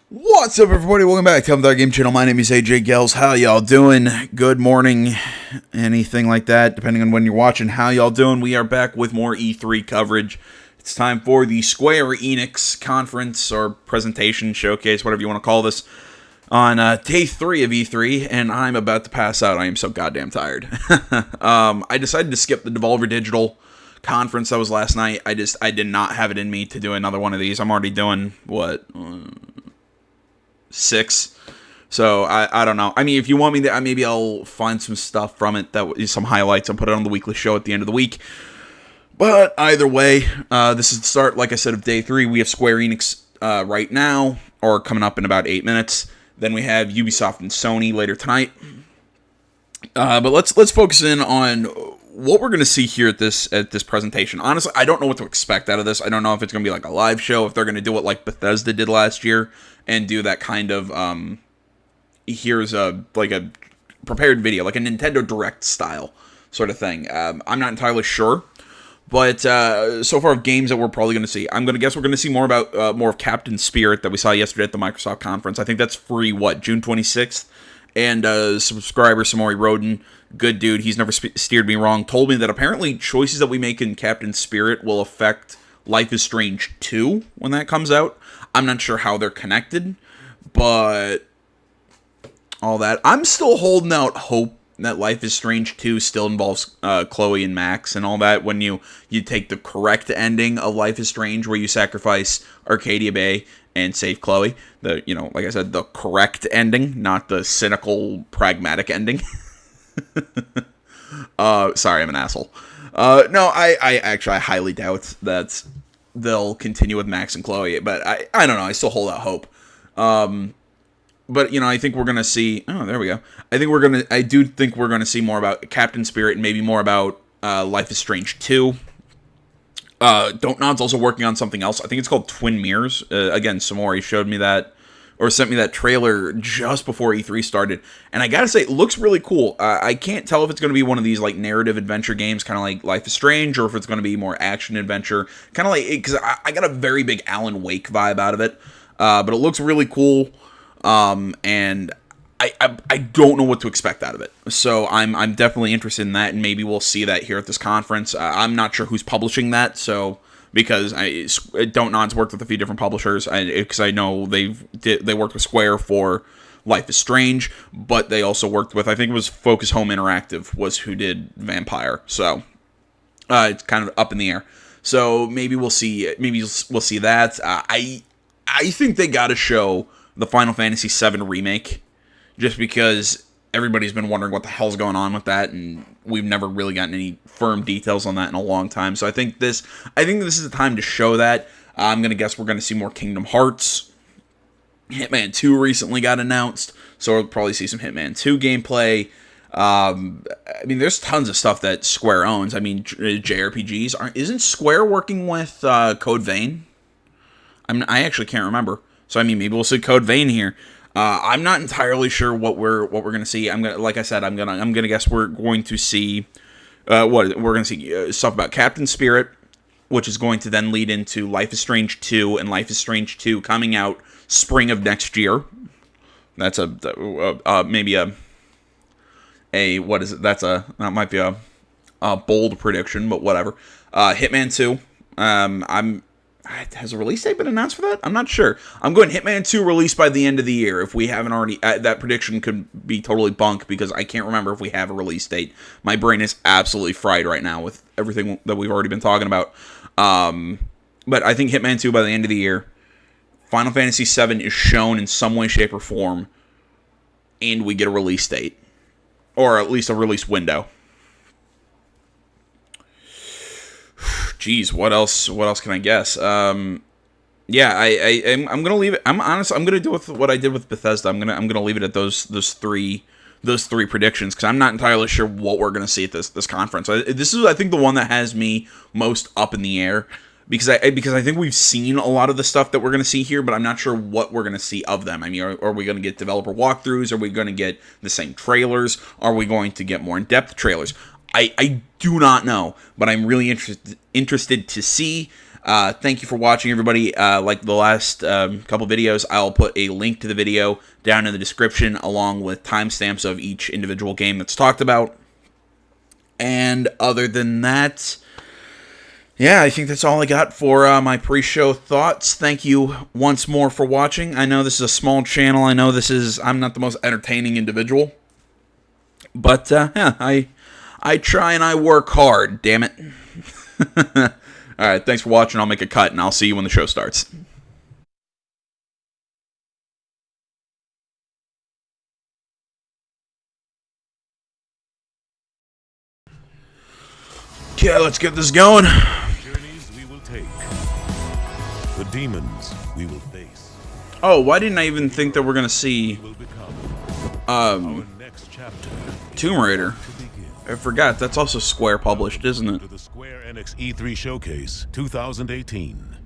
What's up, everybody? Welcome back to the Game Channel. My name is AJ Gels. How y'all doing? Good morning, anything like that, depending on when you're watching. How y'all doing? We are back with more E3 coverage. It's time for the Square Enix conference or presentation, showcase, whatever you want to call this, on day 3 of E3, and I'm about to pass out. I am so goddamn tired. I decided to skip the Devolver Digital conference that was last night. I did not have it in me to do another one of these. I'm already doing, what, 6. So I don't know. I mean, if you want me to, maybe I'll find some stuff from it, some highlights, and put it on the weekly show at the end of the week. But either way, this is the start, like I said, of day 3. We have Square Enix right now, or coming up in about 8 minutes. Then we have Ubisoft and Sony later tonight. But let's focus in on what we're going to see here at this presentation. Honestly, I don't know what to expect out of this. I don't know if it's going to be like a live show, if they're going to do it like Bethesda did last year and do that kind of here's a prepared video, like a Nintendo Direct style sort of thing. I'm not entirely sure, but so far of games that we're probably going to see, I'm going to guess we're going to see more of Captain Spirit that we saw yesterday at the Microsoft conference. I think that's free, June 26th. And subscriber Samori Roden, good dude, he's never steered me wrong, told me that apparently choices that we make in Captain Spirit will affect Life is Strange 2 when that comes out. I'm not sure how they're connected, but all that. I'm still holding out hope that Life is Strange 2 still involves Chloe and Max and all that when you take the correct ending of Life is Strange where you sacrifice Arcadia Bay and save Chloe. Like I said, the correct ending, not the cynical, pragmatic ending. Sorry, I'm an asshole. No, I highly doubt that they'll continue with Max and Chloe, but I don't know. I still hold out hope. But I think we're gonna see. Oh, there we go. I do think we're gonna see more about Captain Spirit and maybe more about Life is Strange 2. Don't Nod's also working on something else. I think it's called Twin Mirrors. Again, Samori showed me that, or sent me that trailer just before E3 started, and I gotta say, it looks really cool. I can't tell if it's gonna be one of these like narrative adventure games, kind of like Life is Strange, or if it's gonna be more action adventure, kind of like, because I got a very big Alan Wake vibe out of it. But it looks really cool, and I don't know what to expect out of it. So I'm definitely interested in that, and maybe we'll see that here at this conference. I'm not sure who's publishing that, so because Don't Nod's worked with a few different publishers, because I know they worked with Square for Life is Strange, but they also worked with, I think it was Focus Home Interactive was who did Vampire. So it's kind of up in the air. So maybe we'll see. Maybe we'll see that. I think they got to show the Final Fantasy VII remake, just because everybody's been wondering what the hell's going on with that, and we've never really gotten any firm details on that in a long time. So I think this is the time to show that. I'm going to guess we're going to see more Kingdom Hearts. Hitman 2 recently got announced, so we'll probably see some Hitman 2 gameplay. There's tons of stuff that Square owns. JRPGs. Isn't Square working with Code Vein? I actually can't remember. So maybe we'll see Code Vein here. I'm not entirely sure what we're gonna see. I'm gonna guess we're going to see stuff about Captain Spirit, which is going to then lead into Life is Strange 2, and Life is Strange 2 coming out spring of next year. That's maybe what is it? That might be a bold prediction, but whatever. Hitman 2. Has a release date been announced for that? I'm not sure. I'm going Hitman 2 released by the end of the year. If we haven't already, that prediction could be totally bunk because I can't remember if we have a release date. My brain is absolutely fried right now with everything that we've already been talking about. But I think Hitman 2 by the end of the year. Final Fantasy VII is shown in some way, shape, or form, and we get a release date, or at least a release window. Jeez, what else can I guess? I'm gonna leave it. I'm honest. I'm gonna do with what I did with Bethesda. I'm gonna leave it at those three predictions, because I'm not entirely sure what we're gonna see at this conference. This is, I think, the one that has me most up in the air, because I think we've seen a lot of the stuff that we're gonna see here, but I'm not sure what we're gonna see of them. Are we gonna get developer walkthroughs? Are we gonna get the same trailers? Are we going to get more in-depth trailers? I do not know, but I'm really interested to see. Thank you for watching, everybody. Like the last couple videos, I'll put a link to the video down in the description, along with timestamps of each individual game that's talked about. And other than that, yeah, I think that's all I got for my pre-show thoughts. Thank you once more for watching. I know this is a small channel. I know I'm not the most entertaining individual. But, yeah, I try and I work hard, damn it. Alright, thanks for watching. I'll make a cut, and I'll see you when the show starts. Okay, let's get this going. Journeys we will take. The demons we will face. Oh, why didn't I even think that we're gonna see Our next chapter Tomb Raider? I forgot, that's also Square published, isn't it? to the Square Enix E3 Showcase 2018.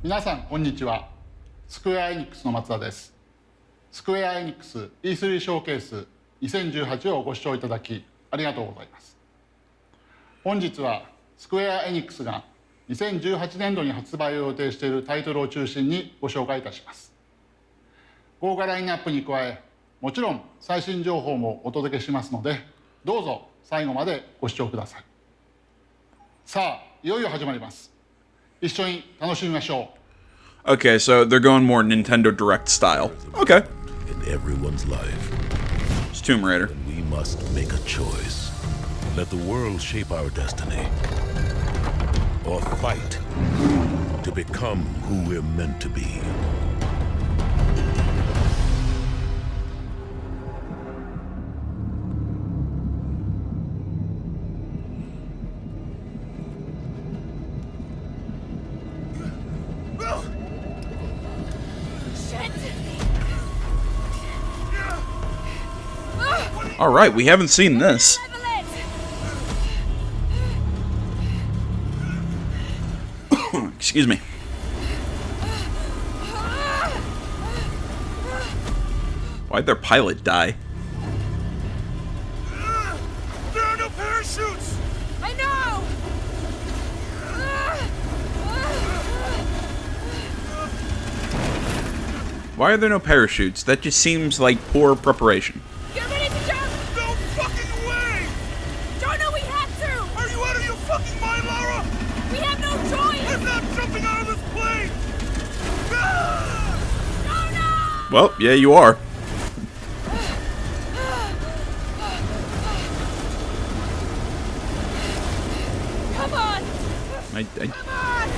皆さんこんにちは。スクエアエニックスの松田です。スクエアエニックス E3 ショーケース2018をご視聴いただきありがとうございます。本日はスクエアエニックスが2018年度に発売を予定しているタイトルを中心にご紹介いたします。豪華ラインナップに加え、もちろん最新情報もお届けしますので、どうぞ最後までご視聴ください。さあ、いよいよ始まります。一緒に楽しみましょう。 Okay, so they're going more Nintendo Direct style. Okay. In everyone's life, It's Tomb Raider. we must make a choice. Let the world shape our destiny. Or fight to become who we're meant to be. Alright, we haven't seen this. Excuse me. Why'd their pilot die? There are no parachutes! I know! Why are there no parachutes? That just seems like poor preparation. Get ready to jump! No fucking way! Don't know we have to! Are you out of your fucking mind, Lara? We have no choice! I'm not jumping out of this plane! Oh no! Well, yeah, you are. Come on! I Come on!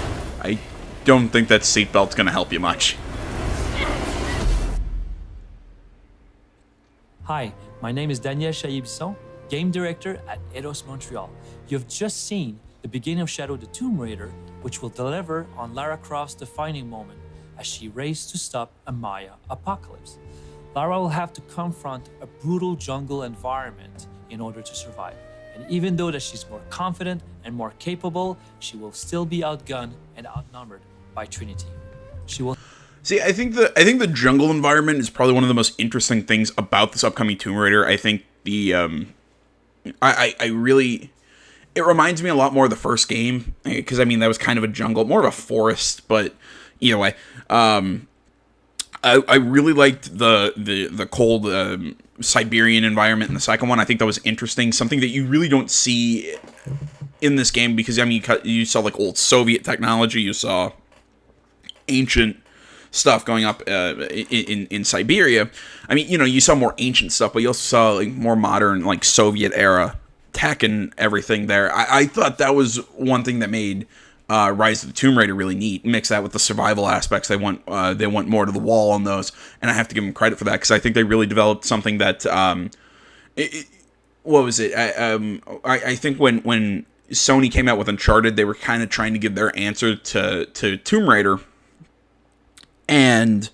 I don't think that seatbelt's gonna help you much. Hi, my name is Daniel Chaillé-Bisson, Game Director at Eidos Montreal. You've just seen the beginning of Shadow the Tomb Raider, which will deliver on Lara Croft's defining moment as she races to stop a Maya apocalypse. Lara will have to confront a brutal jungle environment in order to survive. And even though that she's more confident and more capable, she will still be outgunned and outnumbered by Trinity. She will See, I think the jungle environment is probably one of the most interesting things about this upcoming Tomb Raider. I think the I really, it reminds me a lot more of the first game, because I mean that was kind of a jungle, more of a forest, but either way, I really liked the cold Siberian environment in the second one. I think that was interesting, something that you really don't see in this game, because I mean you saw like old Soviet technology, you saw ancient stuff going up in Siberia. I mean, you know, you saw more ancient stuff, but you also saw like more modern, like Soviet era tech and everything there. I thought that was one thing that made Rise of the Tomb Raider really neat. Mix that with the survival aspects. They went more to the wall on those, and I have to give them credit for that, because I think they really developed something that what was it? I think when Sony came out with Uncharted, they were kind of trying to give their answer to Tomb Raider. And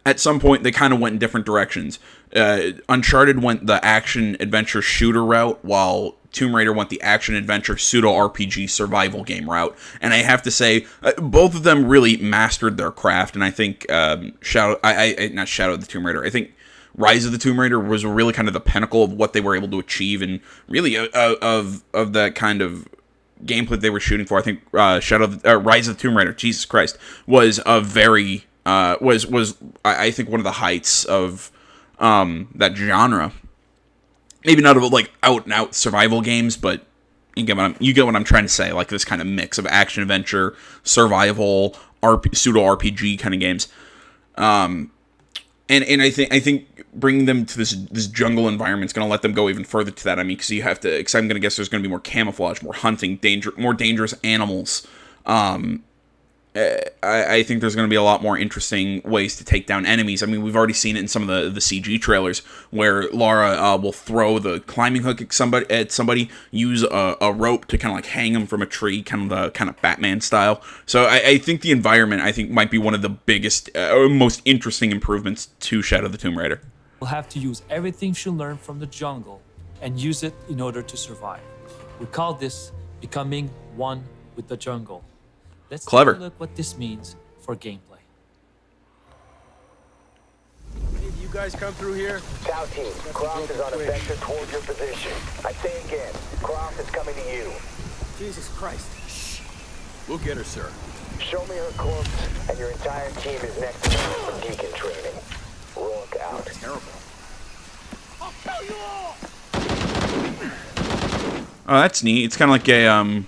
at some point, they kind of went in different directions. Uncharted went the action-adventure shooter route, while Tomb Raider went the action-adventure pseudo-RPG survival game route. And I have to say, both of them really mastered their craft. And I think not Shadow of the Tomb Raider, I think Rise of the Tomb Raider was really kind of the pinnacle of what they were able to achieve, and really of that kind of gameplay they were shooting for. I think Rise of the Tomb Raider, Jesus Christ, was a very I think one of the heights of that genre. Maybe not of like out and out survival games, but you get what I'm trying to say. Like this kind of mix of action adventure, survival, pseudo RPG kind of games. And I think bringing them to this jungle environment is going to let them go even further to that. I mean, because you have to. Because I'm going to guess there's going to be more camouflage, more hunting, more dangerous animals. I think there's going to be a lot more interesting ways to take down enemies. I mean, we've already seen it in some of the CG trailers where Lara will throw the climbing hook at somebody, use a rope to kind of like hang them from a tree, kind of Batman style. So I think the environment might be one of the biggest, most interesting improvements to Shadow of the Tomb Raider. We'll have to use everything she learned from the jungle and use it in order to survive. We call this becoming one with the jungle. Let's Clever. take a look what this means for gameplay. Did you guys come through here? Caue team, Croft is on a vector toward your position. I say again, Croft is coming to you. Jesus Christ. Shh. We'll get her, sir. Show me her corpse, and your entire team is next to her for deacon training. Rook out. Terrible. I'll kill you all! Oh, that's neat. It's kind of like a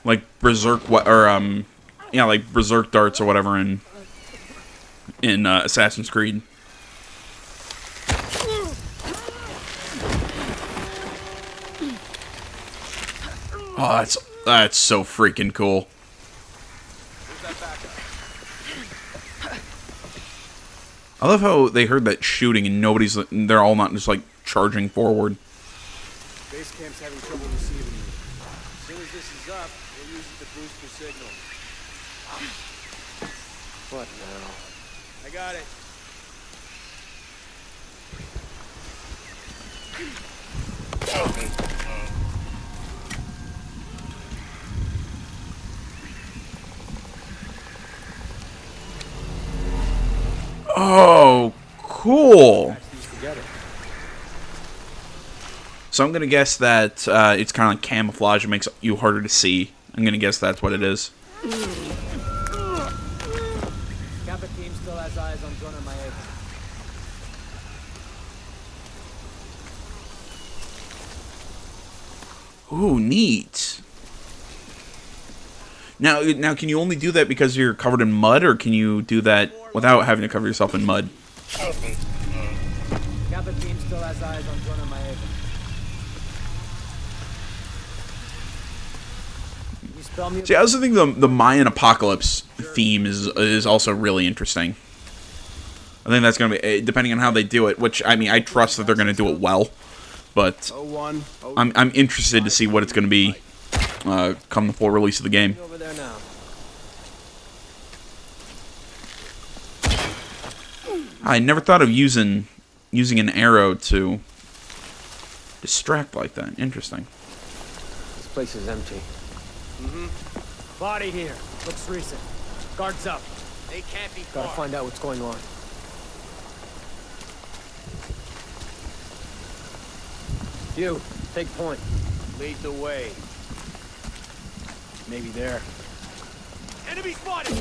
like berserk like berserk darts or whatever in Assassin's Creed. Oh, that's so freaking cool. I love how they heard that shooting and they're all not just like charging forward. Base camp's having trouble receiving you. As soon as this is up, we'll use it to boost your signal. What now? I got it. Oh, cool. Patch these together. So I'm gonna guess that it's kind of like camouflage. It makes you harder to see. I'm gonna guess that's what it is. Kappa team still has eyes on Jonah Maeda. Ooh, neat. Now, can you only do that because you're covered in mud, or can you do that without having to cover yourself in mud? Kappa team still has eyes on Jonah Maeda. You spell me. See, I also think the Mayan apocalypse theme is also really interesting. I think that's gonna be, depending on how they do it, which I mean, I trust that they're gonna do it well, but I'm interested to see what it's gonna be come the full release of the game. Over there now. I never thought of using an arrow to distract like that. Interesting. This place is empty. Body here. Looks recent. Guards up. They can't be far. Gotta find out what's going on. You, take point. Lead the way. Maybe there. Enemy spotted!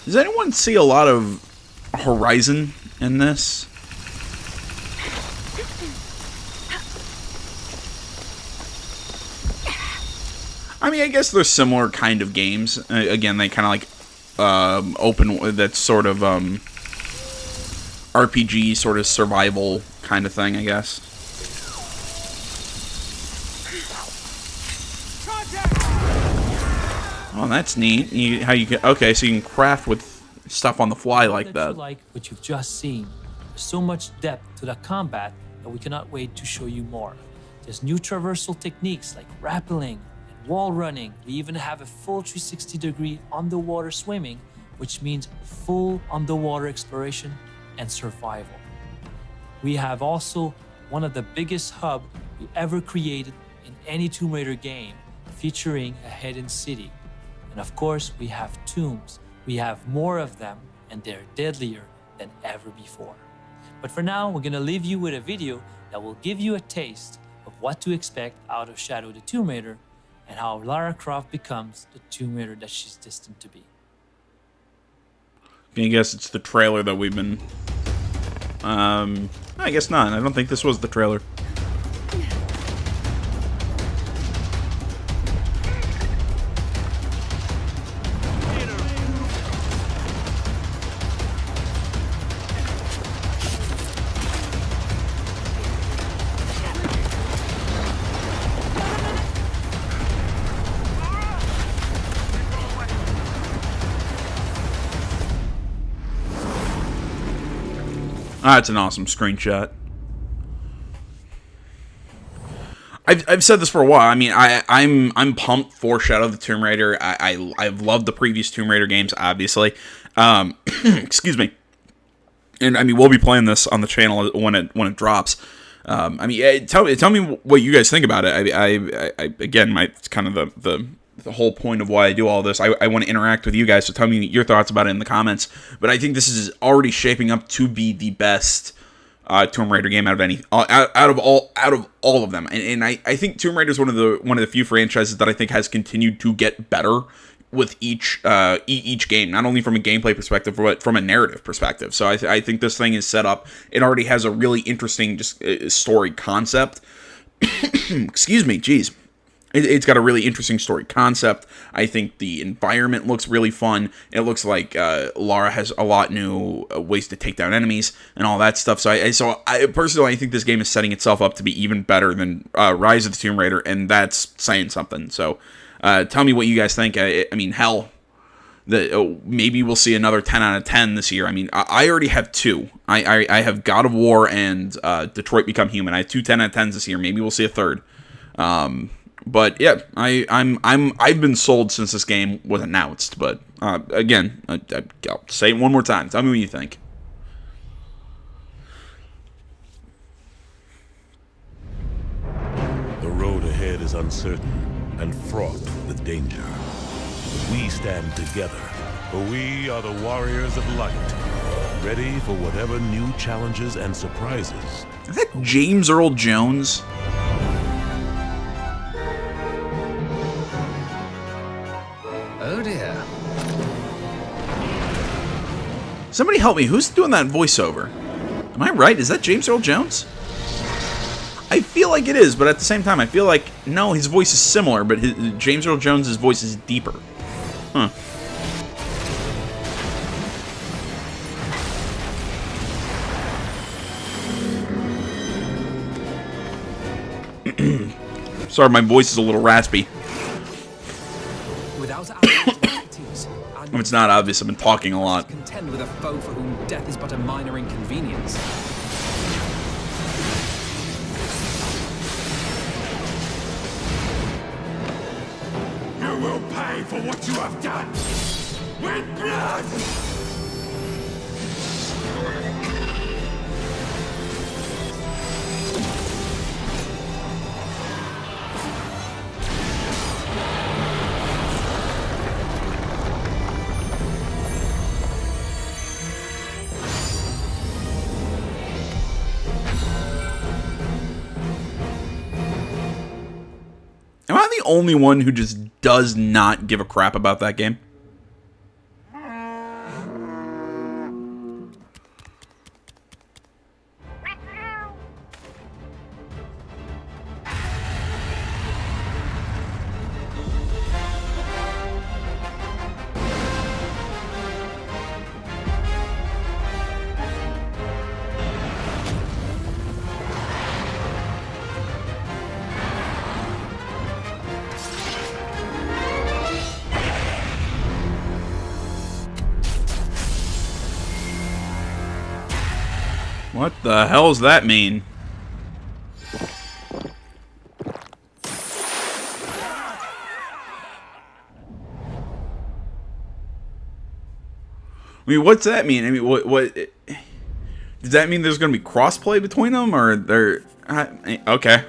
Does anyone see a lot of Horizon in this? I mean, I guess they're similar kind of games. Again, they kind of like open that sort of RPG, sort of survival kind of thing, I guess. Oh, that's neat. Okay, so you can craft with stuff on the fly like that. You like what you've just seen. There's so much depth to the combat that we cannot wait to show you more. There's new traversal techniques like rappelling and wall running. We even have a full 360-degree underwater swimming, which means full underwater exploration and survival. We have also one of the biggest hub we ever created in any Tomb Raider game, featuring a hidden city. And of course, we have tombs. We have more of them, and they're deadlier than ever before. But for now, we're gonna leave you with a video that will give you a taste of what to expect out of Shadow the Tomb Raider and how Lara Croft becomes the Tomb Raider that she's destined to be. I guess it's the trailer that we've been... I guess not. I don't think this was the trailer. That's an awesome screenshot. I've said this for a while. I mean, I'm pumped for Shadow of the Tomb Raider. I've loved the previous Tomb Raider games, obviously. Excuse me. And I mean, we'll be playing this on the channel when it drops. I mean, tell me what you guys think about it. Again, it's kind of the whole point of why I do all this. I want to interact with you guys, so tell me your thoughts about it in the comments. But I think this is already shaping up to be the best Tomb Raider game out of all of them. And I think Tomb Raider is one of the few franchises that I think has continued to get better with each game, not only from a gameplay perspective, but from a narrative perspective. So I think this thing is set up. It already has a really interesting story concept. Excuse me, jeez. It's got a really interesting story concept. I think the environment looks really fun. It looks like Lara has a lot new ways to take down enemies and all that stuff. So I personally, I think this game is setting itself up to be even better than Rise of the Tomb Raider, and that's saying something. So tell me what you guys think. I mean, hell, maybe we'll see another 10 out of 10 this year. I mean, I already have 2. I have God of War and Detroit Become Human. I have 2 10 out of 10s this year. Maybe we'll see a third. But yeah, I've been sold since this game was announced. But again, I'll say it one more time. Tell me what you think. The road ahead is uncertain and fraught with danger. We stand together, for we are the warriors of light, ready for whatever new challenges and surprises. Is that James Earl Jones? Oh dear. Somebody help me. Who's doing that voiceover? Am I right? Is that James Earl Jones? I feel like it is, but at the same time, I feel like, no, his voice is similar, but James Earl Jones' voice is deeper. Huh. Sorry, my voice is a little raspy. If it's not obvious, I've been talking a lot. Contend with a foe for whom death is but a minor inconvenience. You will pay for what you have done with blood! Am I the only one who just does not give a crap about that game? What the hell does that mean? I mean, what's that mean? I mean, what does that mean? There's going to be crossplay between them, or Okay.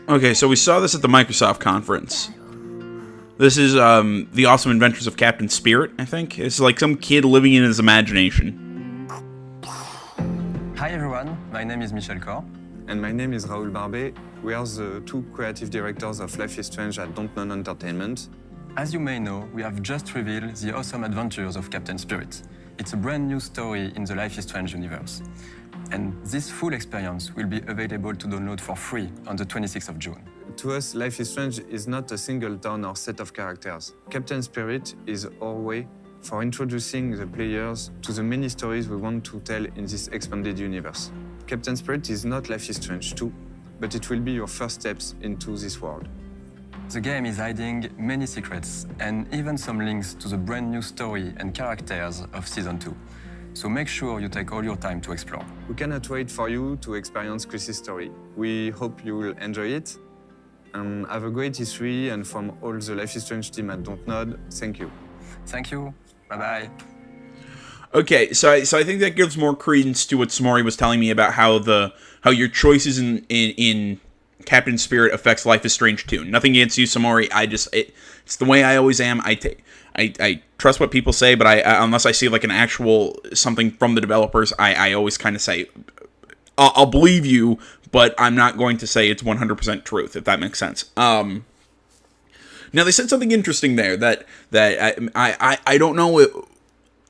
Okay, so we saw this at the Microsoft conference. This is the Awesome Adventures of Captain Spirit, I think. It's like some kid living in his imagination. Hi everyone, my name is Michel Cor. And my name is Raoul Barbet. We are the two creative directors of Life is Strange at Dontnod Entertainment. As you may know, we have just revealed the Awesome Adventures of Captain Spirit. It's a brand new story in the Life is Strange universe. And this full experience will be available to download for free on the 26th of June. To us, Life is Strange is not a single town or set of characters. Captain Spirit is our way for introducing the players to the many stories we want to tell in this expanded universe. Captain Spirit is not Life is Strange 2, but it will be your first steps into this world. The game is hiding many secrets and even some links to the brand new story and characters of Season 2. So make sure you take all your time to explore. We cannot wait for you to experience Chris's story. We hope you will enjoy it. Have a great E3, and from all the Life is Strange team at Dontnod, thank you. Thank you. Bye-bye. Okay, so I think that gives more credence to what Samori was telling me about how your choices in Captain Spirit affects Life is Strange 2. Nothing against you, Samori. It's the way I always am. I trust what people say, but unless I see like an actual something from the developers, I always kind of say, I'll believe you, but I'm not going to say it's 100% truth, if that makes sense. Now they said something interesting there that I don't know.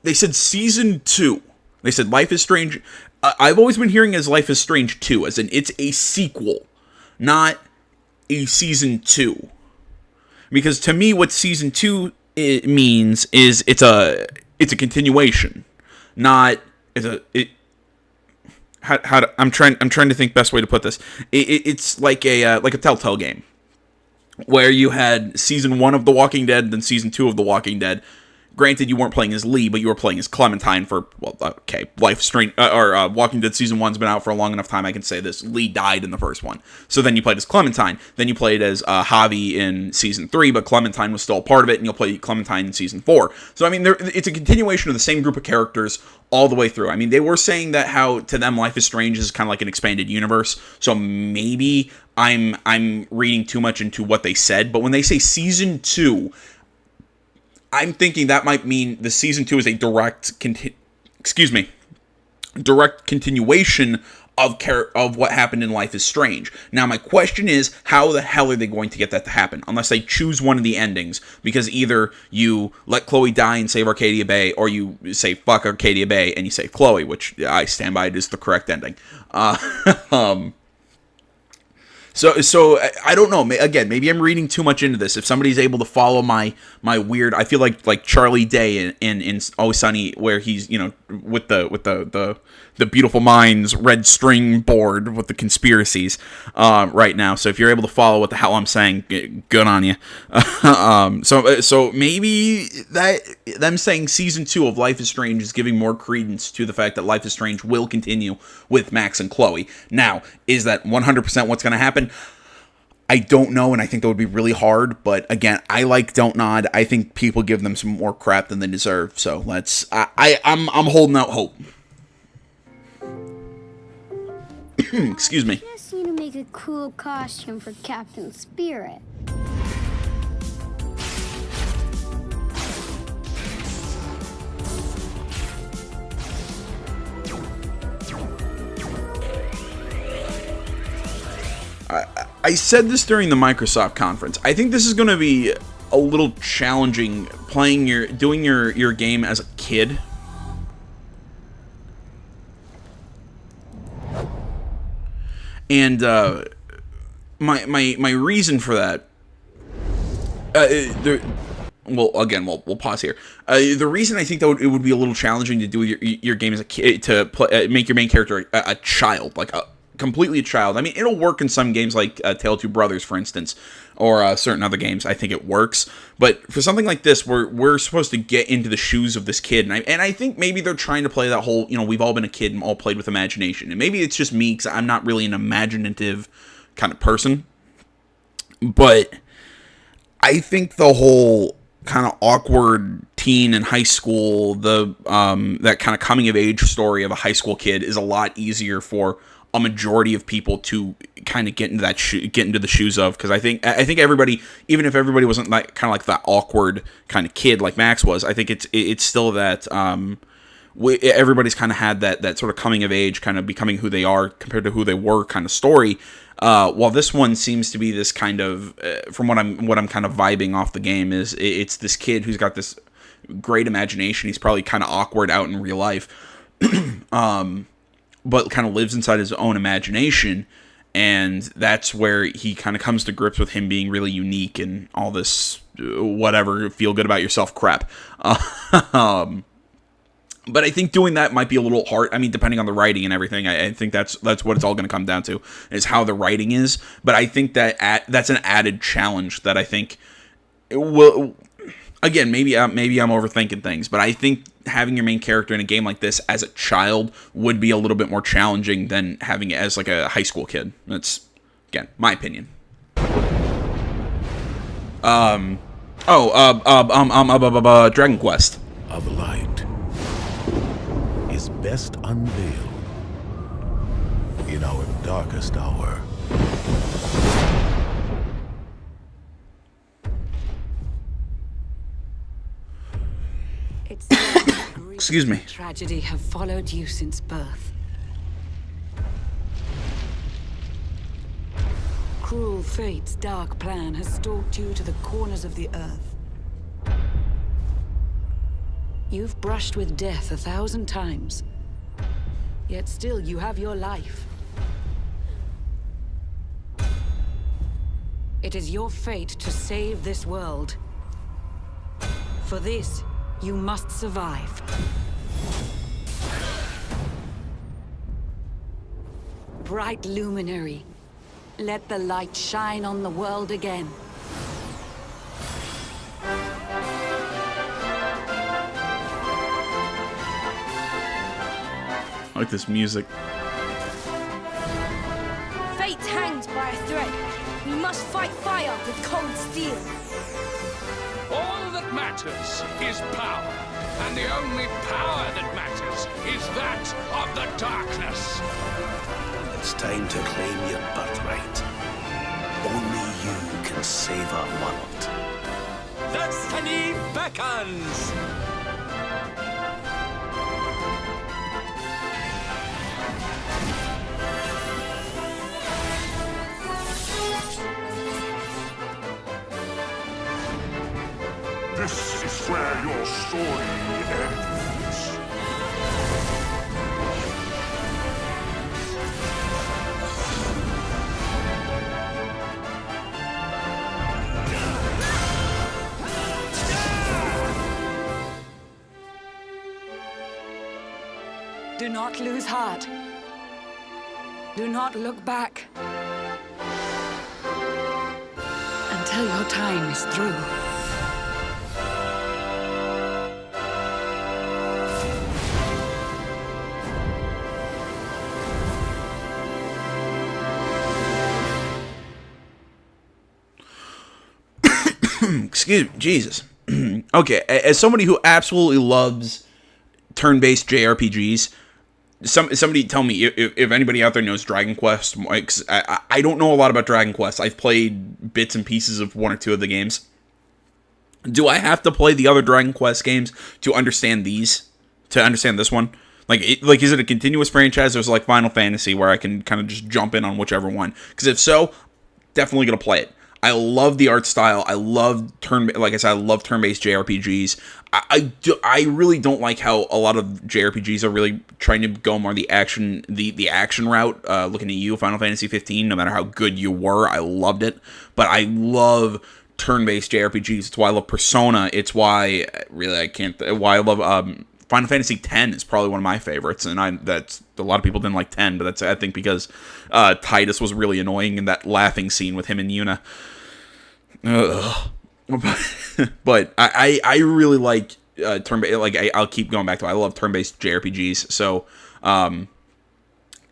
They said Season 2. They said Life is Strange. I've always been hearing as Life is Strange 2, as in it's a sequel, not a Season 2. Because to me, what Season 2 means is it's a continuation, not I'm trying to think best way to put this. It's like a Telltale game where you had Season 1 of The Walking Dead, then Season 2 of The Walking Dead. Granted, you weren't playing as Lee, but you were playing as Clementine for, well, okay, Life Strange, or Walking Dead Season 1's been out for a long enough time, I can say this. Lee died in the first one. So then you played as Clementine. Then you played as Javi in Season 3, but Clementine was still a part of it, and you'll play Clementine in Season 4. So, I mean, it's a continuation of the same group of characters all the way through. I mean, they were saying that how, to them, Life is Strange is kind of like an expanded universe, so maybe I'm reading too much into what they said, but when they say Season 2... I'm thinking that might mean the Season 2 is a direct continuation of what happened in Life is Strange. Now, my question is, how the hell are they going to get that to happen? Unless they choose one of the endings, because either you let Chloe die and save Arcadia Bay, or you say fuck Arcadia Bay and you save Chloe, which I stand by it is the correct ending. So I don't know. Again, maybe I'm reading too much into this. If somebody's able to follow my weird, I feel like Charlie Day in Always Sunny, where he's, you know, with the Beautiful Minds red string board with the conspiracies right now. So if you're able to follow what the hell I'm saying, good on you. So maybe that them saying Season 2 of Life is Strange is giving more credence to the fact that Life is Strange will continue with Max and Chloe. Now, is that 100% what's going to happen? I don't know, and I think that would be really hard, but again, I like Don't Nod. I think people give them some more crap than they deserve, so I'm holding out hope. Excuse me. Just need to make a cool costume for Captain Spirit. I said this during the Microsoft conference. I think this is going to be a little challenging doing your game as a kid. And my reason for that, we'll pause here. The reason I think that it would be a little challenging to do your game as a kid, to make your main character a child, like completely a child. I mean, it'll work in some games like Tale of Two Brothers, for instance, or certain other games. I think it works. But for something like this, where we're supposed to get into the shoes of this kid, and I think maybe they're trying to play that whole, we've all been a kid and all played with imagination. And maybe it's just me because I'm not really an imaginative kind of person. But I think the whole kind of awkward teen in high school, that kind of coming of age story of a high school kid is a lot easier for a majority of people to kind of get into the shoes of, because I think everybody, even if everybody wasn't like kind of like that awkward kind of kid like Max was, I think it's still that everybody's kind of had that sort of coming of age, kind of becoming who they are compared to who they were kind of story. While this one seems to be this kind of, from what I'm kind of vibing off the game, is it's this kid who's got this great imagination. He's probably kind of awkward out in real life, but kind of lives inside his own imagination, and that's where he kind of comes to grips with him being really unique and all this whatever feel good about yourself crap. But I think doing that might be a little hard. I mean, depending on the writing and everything, I think that's what it's all going to come down to, is how the writing is. But I think that's an added challenge that I think will. Again, maybe I'm overthinking things, but I think having your main character in a game like this as a child would be a little bit more challenging than having it as like a high school kid. That's, again, my opinion. Dragon Quest. Of light is best unveiled in our darkest hour. Excuse me. Tragedy have followed you since birth. Cruel fate's dark plan has stalked you to the corners of the earth. You've brushed with death 1,000 times, yet still you have your life. It is your fate to save this world. For this, you must survive. Bright luminary, let the light shine on the world again. I like this music. Fate hangs by a thread. We must fight fire with cold steel. All that matters is power, and the only power that matters is that of the darkness. It's time to claim your birthright. Only you can save our world. Destiny beckons! This is where your story ends. Do not lose heart. Do not look back. Until your time is through. Excuse me, Jesus. Okay, as somebody who absolutely loves turn-based JRPGs, somebody tell me if anybody out there knows Dragon Quest. I don't know a lot about Dragon Quest. I've played bits and pieces of one or two of the games. Do I have to play the other Dragon Quest games to understand these? To understand this one? Like, is it a continuous franchise, or is it like Final Fantasy where I can kind of just jump in on whichever one? Because if so, definitely gonna play it. I love the art style. I love I love turn-based JRPGs. I really don't like how a lot of JRPGs are really trying to go more the action route. Looking at you, Final Fantasy 15, no matter how good you were, I loved it. But I love turn-based JRPGs. It's why I love Persona. It's why I love Final Fantasy X is probably one of my favorites, and that's a lot of people didn't like 10, but that's I think because Titus was really annoying in that laughing scene with him and Yuna. But I really like turn-based. Like I'll keep going back to it. I love turn-based JRPGs. So I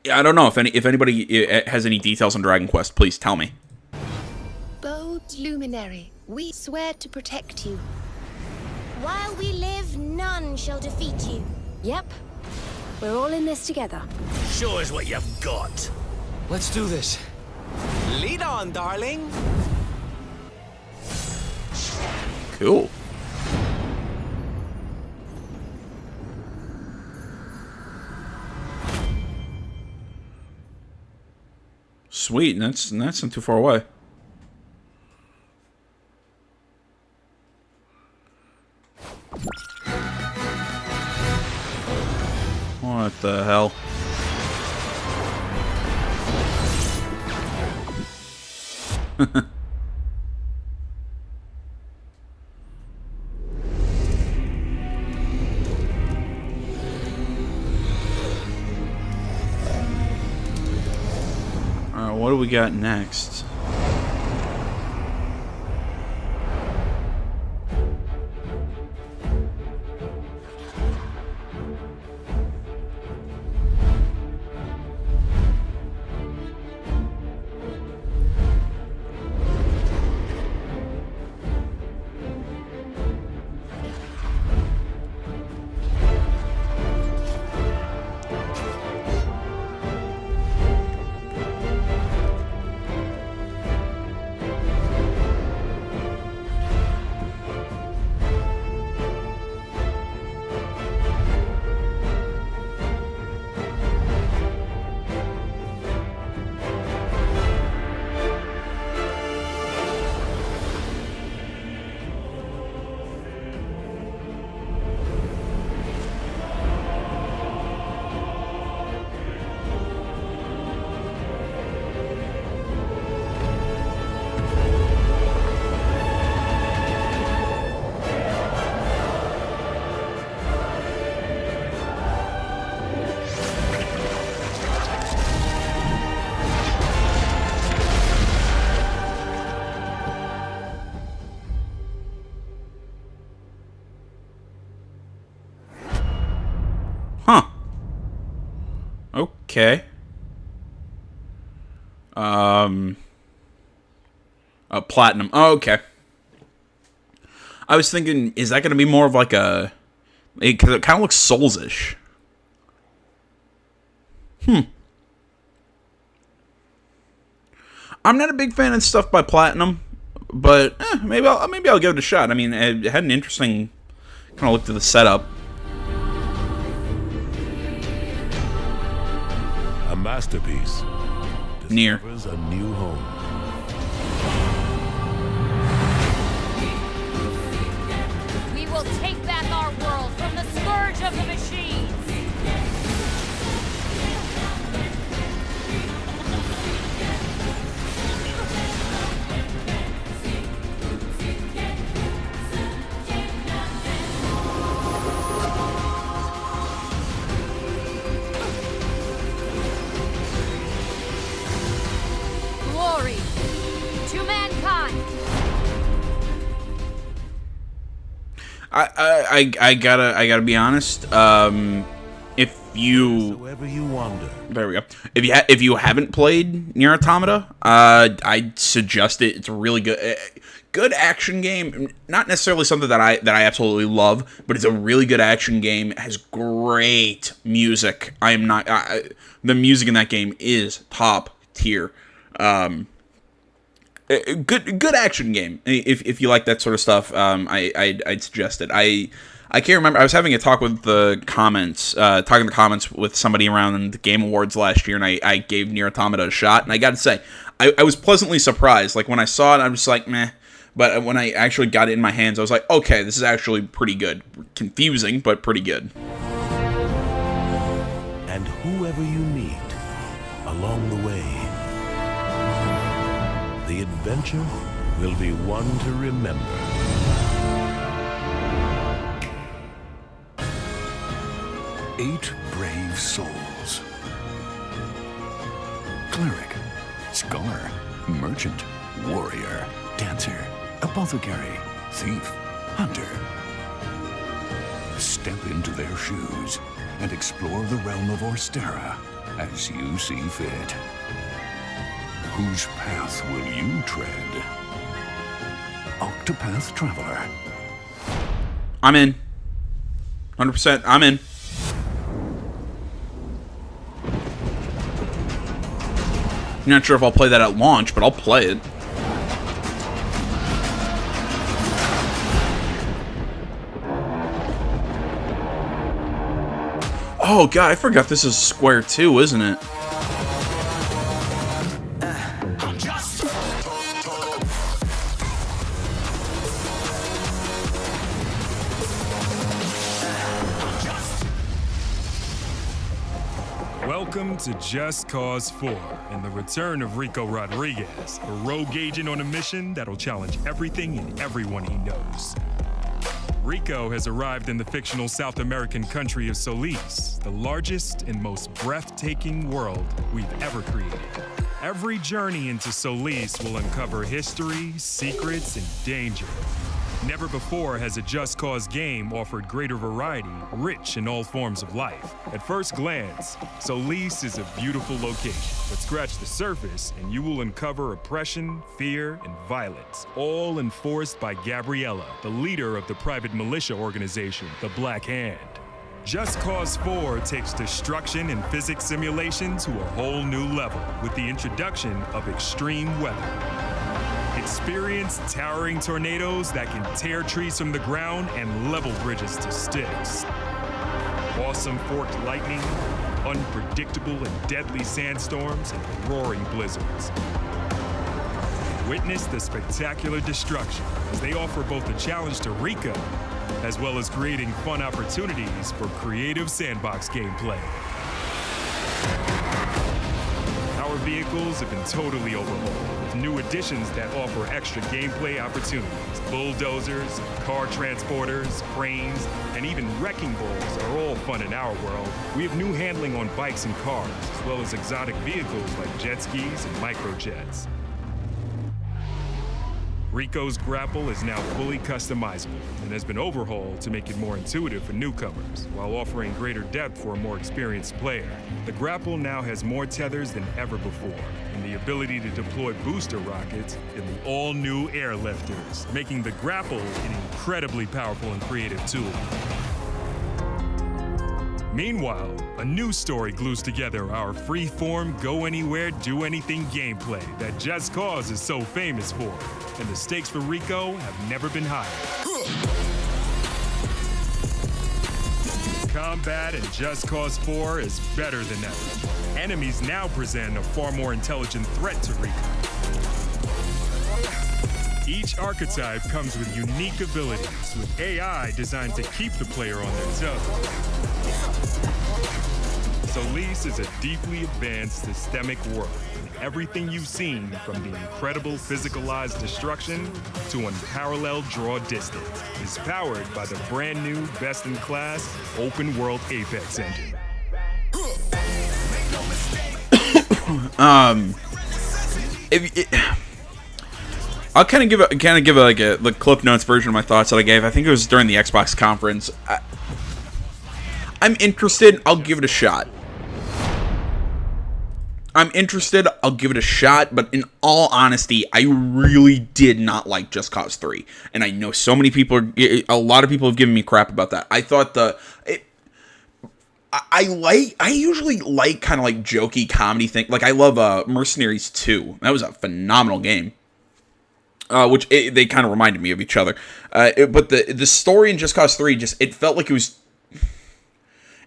don't know if anybody has any details on Dragon Quest, please tell me. Bold luminary, we swear to protect you. While we live, none shall defeat you. Yep. We're all in this together. Show us what you've got. Let's do this. Lead on, darling. Cool. Sweet, that's not too far away. What the hell? Alright, what do we got next? Huh. Okay. Platinum. Oh, okay. I was thinking, is that going to be more of like a... Because it kind of looks Souls-ish. I'm not a big fan of stuff by Platinum, but maybe I'll give it a shot. I mean, it had an interesting kind of look to the setup. A masterpiece. Nier. Discovers a new home. We will take back our world from the scourge of the machines. Glory to mankind. I gotta be honest. If you Wherever you wander. there we go. If you haven't played Nier Automata, I'd suggest it. It's a really good action game. Not necessarily something that I absolutely love, but it's a really good action game. It has great music. The music in that game is top tier. Good action game. If you like that sort of stuff, I'd suggest it. I can't remember. I was having a talk with the comments, talking in the comments with somebody around the Game Awards last year, and I gave Nier Automata a shot, and I got to say, I was pleasantly surprised. Like when I saw it, I was just like, meh. But when I actually got it in my hands, I was like, okay, this is actually pretty good. Confusing, but pretty good. And whoever you meet along the way, the adventure will be one to remember. 8 brave souls. Cleric, scholar, merchant, warrior, dancer, apothecary, thief, hunter. Step into their shoes and explore the realm of Orstera as you see fit. Whose path will you tread? Octopath Traveler. I'm in. 100%. I'm in. I'm not sure if I'll play that at launch, but I'll play it. Oh, God, I forgot this is Square 2, isn't it? Welcome to Just Cause 4 and the return of Rico Rodriguez, a rogue agent on a mission that'll challenge everything and everyone he knows. Rico has arrived in the fictional South American country of Solis, the largest and most breathtaking world we've ever created. Every journey into Solis will uncover history, secrets, and danger. Never before has a Just Cause game offered greater variety, rich in all forms of life. At first glance, Solis is a beautiful location, but scratch the surface and you will uncover oppression, fear, and violence, all enforced by Gabriella, the leader of the private militia organization, the Black Hand. Just Cause 4 takes destruction and physics simulation to a whole new level with the introduction of extreme weather. Experience towering tornadoes that can tear trees from the ground and level bridges to sticks. Awesome forked lightning, unpredictable and deadly sandstorms, and roaring blizzards. Witness the spectacular destruction as they offer both a challenge to Rico, as well as creating fun opportunities for creative sandbox gameplay. Our vehicles have been totally overhauled with new additions that offer extra gameplay opportunities. Bulldozers, car transporters, cranes, and even wrecking balls are all fun in our world. We have new handling on bikes and cars, as well as exotic vehicles like jet skis and microjets. Rico's grapple is now fully customizable and has been overhauled to make it more intuitive for newcomers, while offering greater depth for a more experienced player. The grapple now has more tethers than ever before, and the ability to deploy booster rockets in the all-new airlifters, making the grapple an incredibly powerful and creative tool. Meanwhile, a new story glues together our free-form, go-anywhere, do-anything gameplay that Just Cause is so famous for, and the stakes for Rico have never been higher. Combat in Just Cause 4 is better than ever. Enemies now present a far more intelligent threat to Rico. Each archetype comes with unique abilities, with AI designed to keep the player on their toes. Solis is a deeply advanced systemic world, and everything you've seen, from the incredible physicalized destruction to unparalleled draw distance, is powered by the brand new, best-in-class, open-world Apex engine. I'll kind of give the Cliff Notes version of my thoughts that I gave. I think it was during the Xbox conference. I'm interested. I'll give it a shot. I'll give it a shot, but in all honesty, I really did not like Just Cause 3. And I know so many people, a lot of people have given me crap about that. I thought I usually like kind of like jokey comedy thing. Like I love Mercenaries 2. That was a phenomenal game. Which they kind of reminded me of each other. But the story in Just Cause 3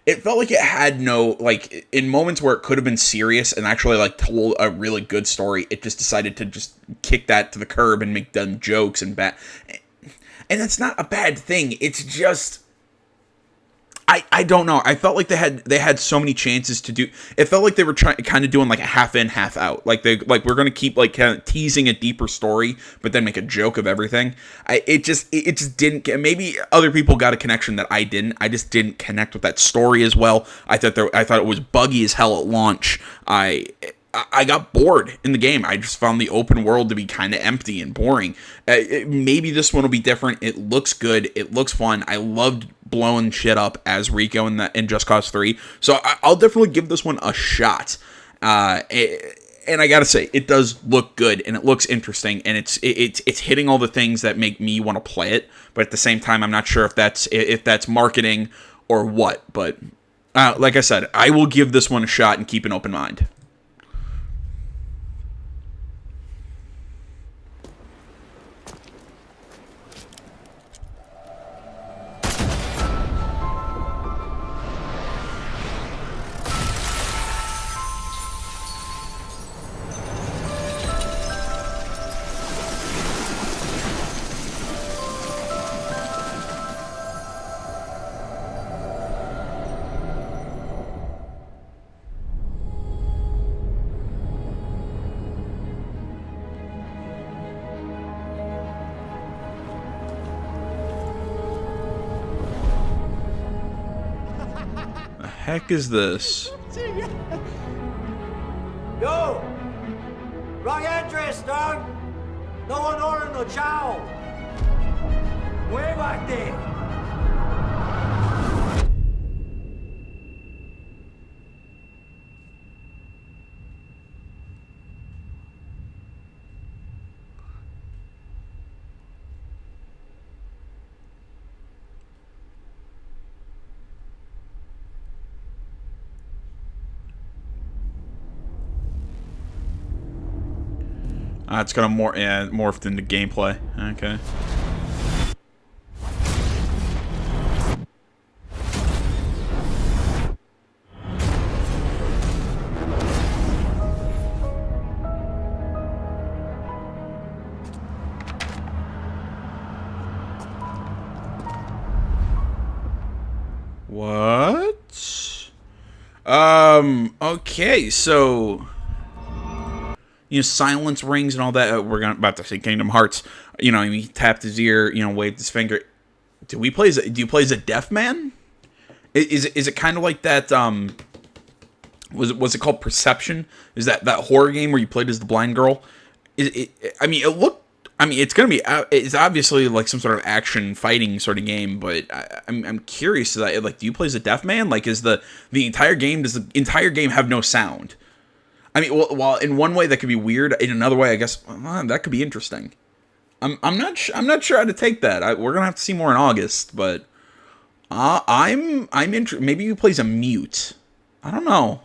it felt like it had no, like, in moments where it could have been serious and actually, like, told a really good story, it just decided to just kick that to the curb and make dumb jokes and bad. And that's not a bad thing. It's just, I don't know. I felt like they had so many chances to do. It felt like they were kind of doing like a half in, half out. Like we're gonna keep like kind of teasing a deeper story, but then make a joke of everything. It just didn't get. Maybe other people got a connection that I didn't. I just didn't connect with that story as well. I thought it was buggy as hell at launch. I got bored in the game. I just found the open world to be kind of empty and boring. Maybe this one will be different. It looks good. It looks fun. I loved blowing shit up as Rico in Just Cause 3. So I'll definitely give this one a shot. And I gotta say, it does look good and it looks interesting and it's hitting all the things that make me want to play it. But at the same time, I'm not sure if that's marketing or what. But like I said, I will give this one a shot and keep an open mind. Heck is this? Yo! Wrong address, dog! No one ordered no chow! Way back there! It's gonna morphed into gameplay. Okay. What? Okay, so silence rings and all that. We're about to say Kingdom Hearts. He tapped his ear, waved his finger. Do you play as a deaf man? Is it kind of like that? Was it called Perception? Is that horror game where you played as the blind girl? It's obviously like some sort of action fighting sort of game, but I'm curious. Do you play as a deaf man? Like, does the entire game have no sound? While in one way that could be weird, in another way, I guess that could be interesting. I'm not sure how to take that. We're gonna have to see more in August, but I'm interested. Maybe he plays a mute. I don't know.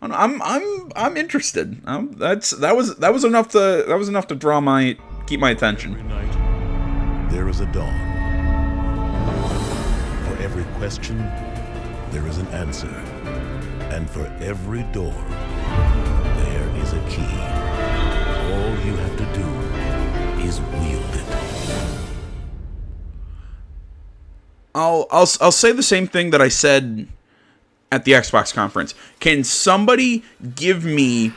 I'm interested. That was enough to keep my attention. Every night, there is a dawn. For every question, there is an answer, and for every door, there is a key. All you have to do is wield it. I'll say the same thing that I said at the Xbox conference. Can somebody give me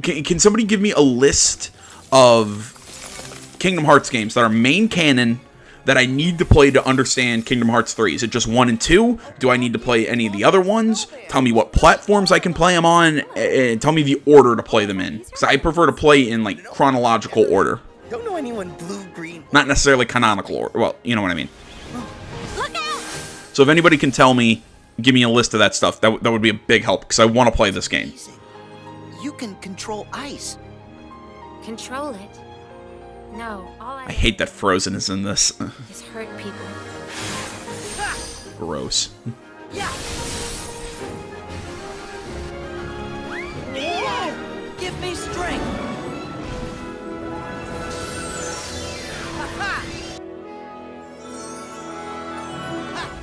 a list of Kingdom Hearts games that are main canon that I need to play to understand Kingdom Hearts 3? Is it just 1 and 2? Do I need to play any of the other ones? Tell me what platforms I can play them on, and tell me the order to play them in. Because I prefer to play in like chronological order. Don't know anyone blue, green. Not necessarily canonical order. Well, you know what I mean. So if anybody can give me a list of that stuff, that would be a big help, because I want to play this game. You can control ice. Control it? No, all I hate that Frozen is in this. is hurt people. Gross. Yeah. Give me strength.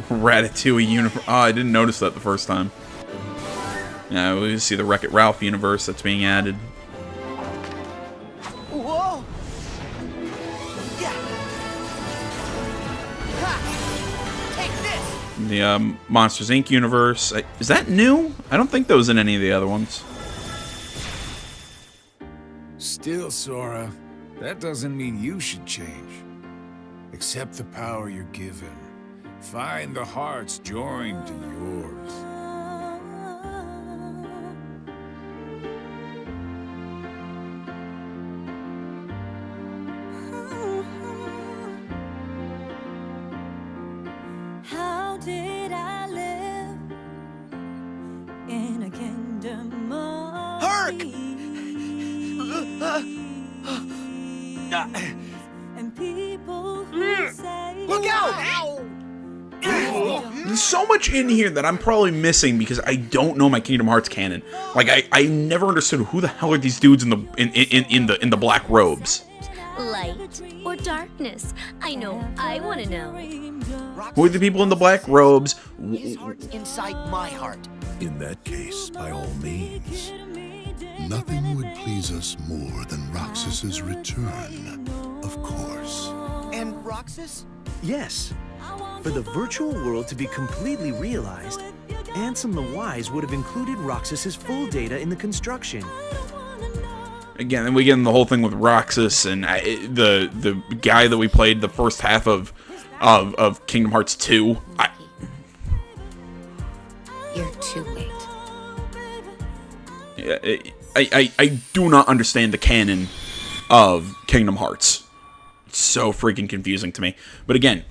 Ratatouille universe. Oh, I didn't notice that the first time. Yeah, we see the Wreck-It Ralph universe that's being added. Whoa. Yeah. The Monsters Inc. universe. Is that new? I don't think that was in any of the other ones. Still, Sora, that doesn't mean you should change. Accept the power you're given. Find the hearts joined to yours. How did I live in a kingdom of Hark! and people who say Look out! There's so much in here that I'm probably missing because I don't know my Kingdom Hearts canon. Like I never understood who the hell are these dudes in the black robes. Light or darkness? I know, I want to know. Who are the people in the black robes? His heart's inside my heart. In that case, by all means, nothing would please us more than Roxas's return, of course. And Roxas? Yes. For the virtual world to be completely realized, Ansem the Wise would have included Roxas's full data in the construction. Again, and we get in the whole thing with Roxas and the guy that we played the first half of Kingdom Hearts 2. You're too late. I do not understand the canon of Kingdom Hearts. It's so freaking confusing to me. But again,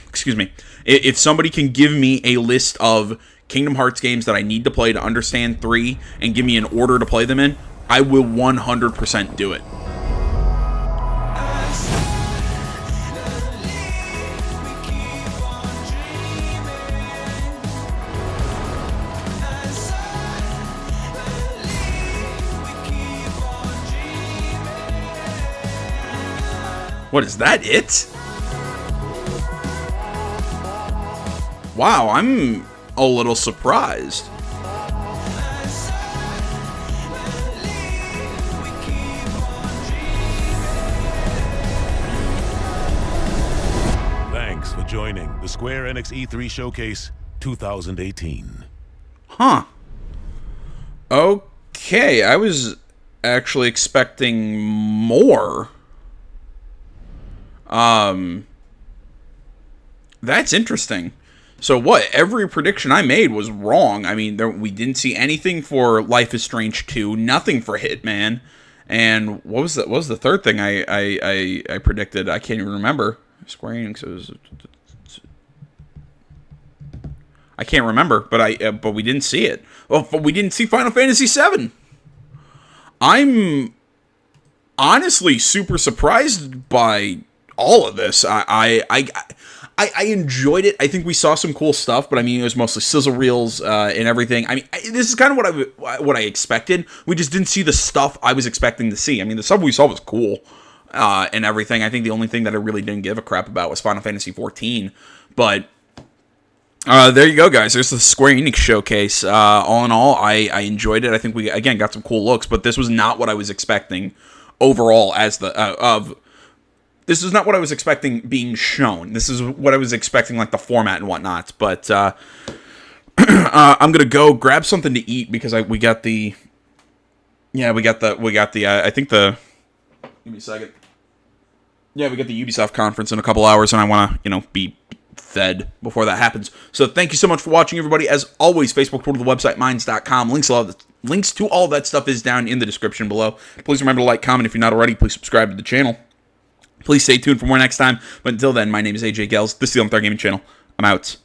excuse me, if somebody can give me a list of Kingdom Hearts games that I need to play to understand 3 and give me an order to play them in, I will 100% do it. What, is that it? Wow, I'm a little surprised. Thanks for joining the Square Enix E3 Showcase 2018. Huh. Okay, I was actually expecting more. That's interesting. So what? Every prediction I made was wrong. I mean, we didn't see anything for Life is Strange 2, nothing for Hitman, and what was the third thing I predicted? I can't even remember. Square Enix was. I can't remember, but we didn't see it. Well, but we didn't see Final Fantasy VII. I'm honestly super surprised by all of this. I enjoyed it. I think we saw some cool stuff, but I mean, it was mostly sizzle reels and everything. I mean, this is kind of what I expected. We just didn't see the stuff I was expecting to see. I mean, the stuff we saw was cool and everything. I think the only thing that I really didn't give a crap about was Final Fantasy XIV. But there you go, guys. There's the Square Enix Showcase. All in all, I enjoyed it. I think we, again, got some cool looks, but this was not what I was expecting overall as the this is not what I was expecting being shown. This is what I was expecting, like the format and whatnot. But I'm gonna go grab something to eat because we got the I think the, give me a second. Yeah, we got the Ubisoft conference in a couple hours, and I want to be fed before that happens. So thank you so much for watching, everybody. As always, Facebook, Twitter, the website, minds.com. Links to all of that stuff is down in the description below. Please remember to like, comment if you're not already. Please subscribe to the channel. Please stay tuned for more next time. But until then, my name is AJ Gels. This is the Untitled Gaming Channel. I'm out.